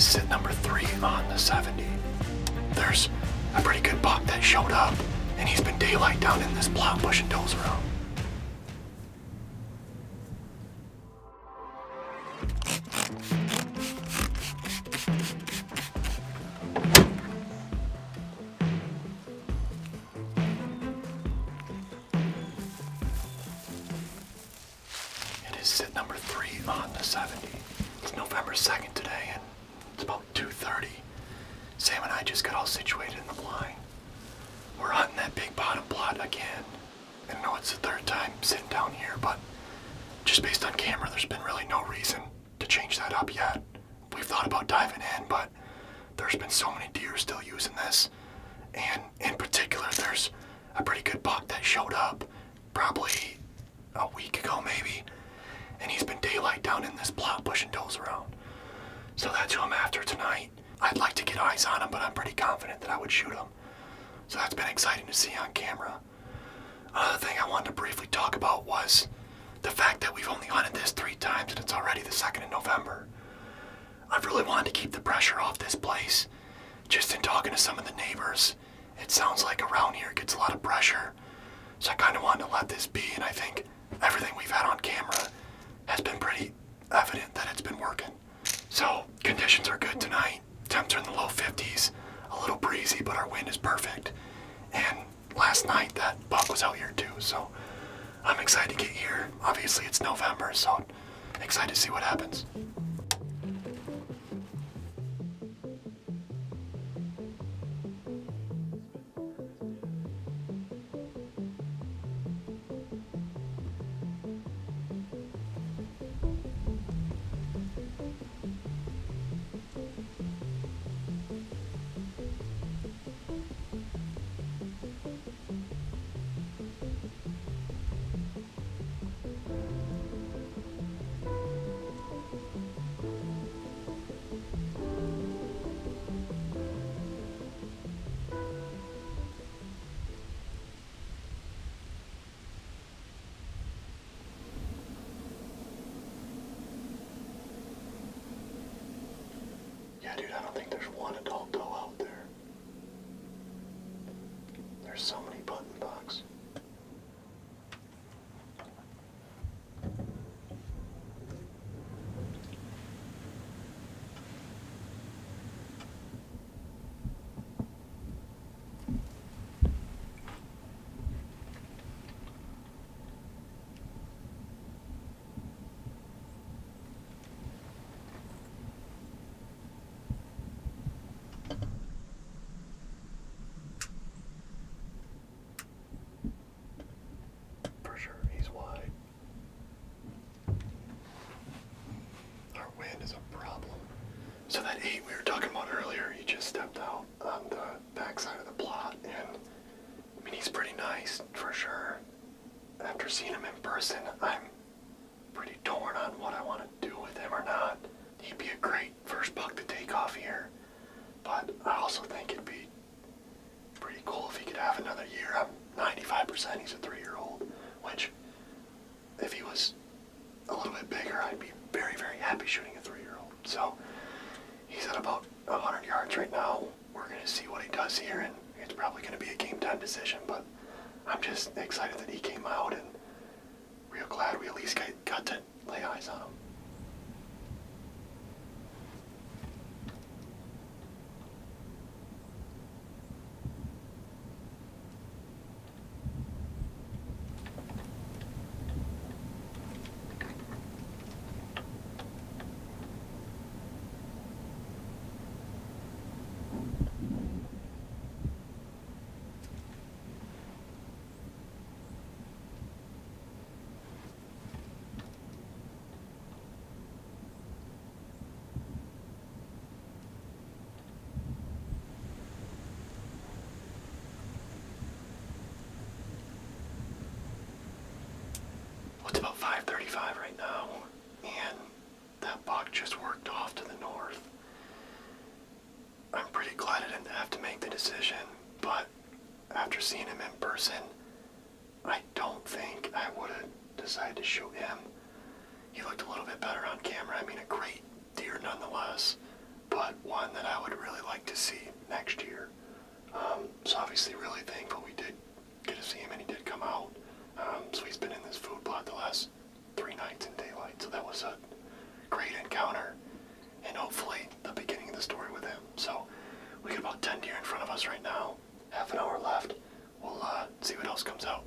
is sit number 3 on the 70. There's a pretty good buck that showed up, and he's been daylight down in this plot pushing does around. It is sit number 3 on the 70. It's November 2nd today, and it's about 2:30. Sam and I just got all situated in the blind. We're hunting that big bottom plot again. I know it's the third time sitting down here, but just based on camera, there's been really no reason to change that up yet. We've thought about diving in, but there's been so many deer still using this. And in particular, there's a pretty good buck that showed up probably a week ago maybe. And he's been daylight down in this plot pushing does around. So that's who I'm after tonight. I'd like to get eyes on him, but I'm pretty confident that I would shoot him. So that's been exciting to see on camera. Another thing I wanted to briefly talk about was the fact that we've only hunted this 3 times and it's already the 2nd of November. I've really wanted to keep the pressure off this place. Just in talking to some of the neighbors, it sounds like around here it gets a lot of pressure. So I kind of wanted to let this be, and I think everything we've had on camera has been pretty evident that it's been working. So conditions are good tonight. Temps are in the low 50s, a little breezy, but our wind is perfect. And last night that buck was out here too, so I'm excited to get here. Obviously it's November, so excited to see what happens. Yeah, dude, I don't think there's one adult doe out there. There's so many button bucks. Is a problem. So that 8 we were talking about earlier, he just stepped out on the backside of the plot, and I mean, he's pretty nice for sure. After seeing him in person, I'm pretty torn on what I want to do with him or not. He'd be a great first buck to take off here, but I also think it'd be pretty cool if he could have another year. I'm 95% he's a 3-year-old, which if he was a little bit bigger, I'd be very, very happy shooting a 3-year-old. So he's at about 100 yards right now. We're going to see what he does here, and it's probably going to be a game time decision, but I'm just excited that he came out and real glad we at least got to lay eyes on him. It's about 5:35 right now, and that buck just worked off to the north. I'm pretty glad I didn't have to make the decision, but after seeing him in person, I don't think I would have decided to shoot him. He looked a little bit better on camera. I mean, a great deer nonetheless, but but one that I would really like to see next year. So obviously really thankful we did get to see him and he did come out. So he's been in this food plot the last 3 nights in daylight. So that was a great encounter and hopefully the beginning of the story with him. So we got about 10 deer in front of us right now. Half an hour left. We'll see what else comes out.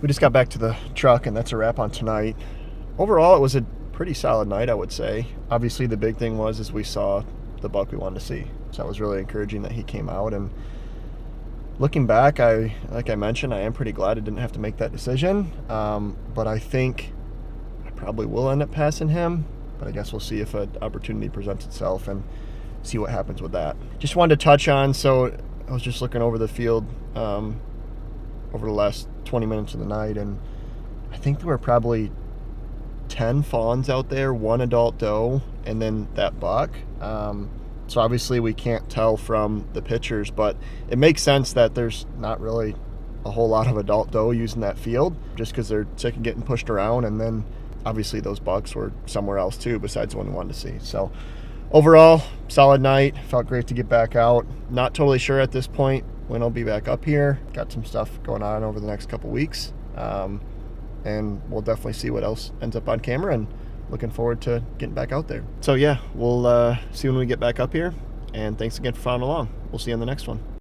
We just got back to the truck, and that's a wrap on tonight. Overall, it was a pretty solid night, I would say. Obviously, the big thing was we saw the buck we wanted to see. So that was really encouraging that he came out. And looking back, like I mentioned, I am pretty glad I didn't have to make that decision. But I think I probably will end up passing him. But I guess we'll see if an opportunity presents itself and see what happens with that. Just wanted to touch on, so I was just looking over the field over the last 20 minutes of the night, and I think there were probably 10 fawns out there, 1 adult doe, and then that buck. So obviously we can't tell from the pictures, but it makes sense that there's not really a whole lot of adult doe using that field, just because they're sick of getting pushed around, and then obviously those bucks were somewhere else too besides the one we wanted to see. So overall, solid night. Felt great to get back out. Not totally sure at this point when I'll be back up here. Got some stuff going on over the next couple weeks. And we'll definitely see what else ends up on camera, and looking forward to getting back out there. So yeah, we'll see when we get back up here. And thanks again for following along. We'll see you on the next one.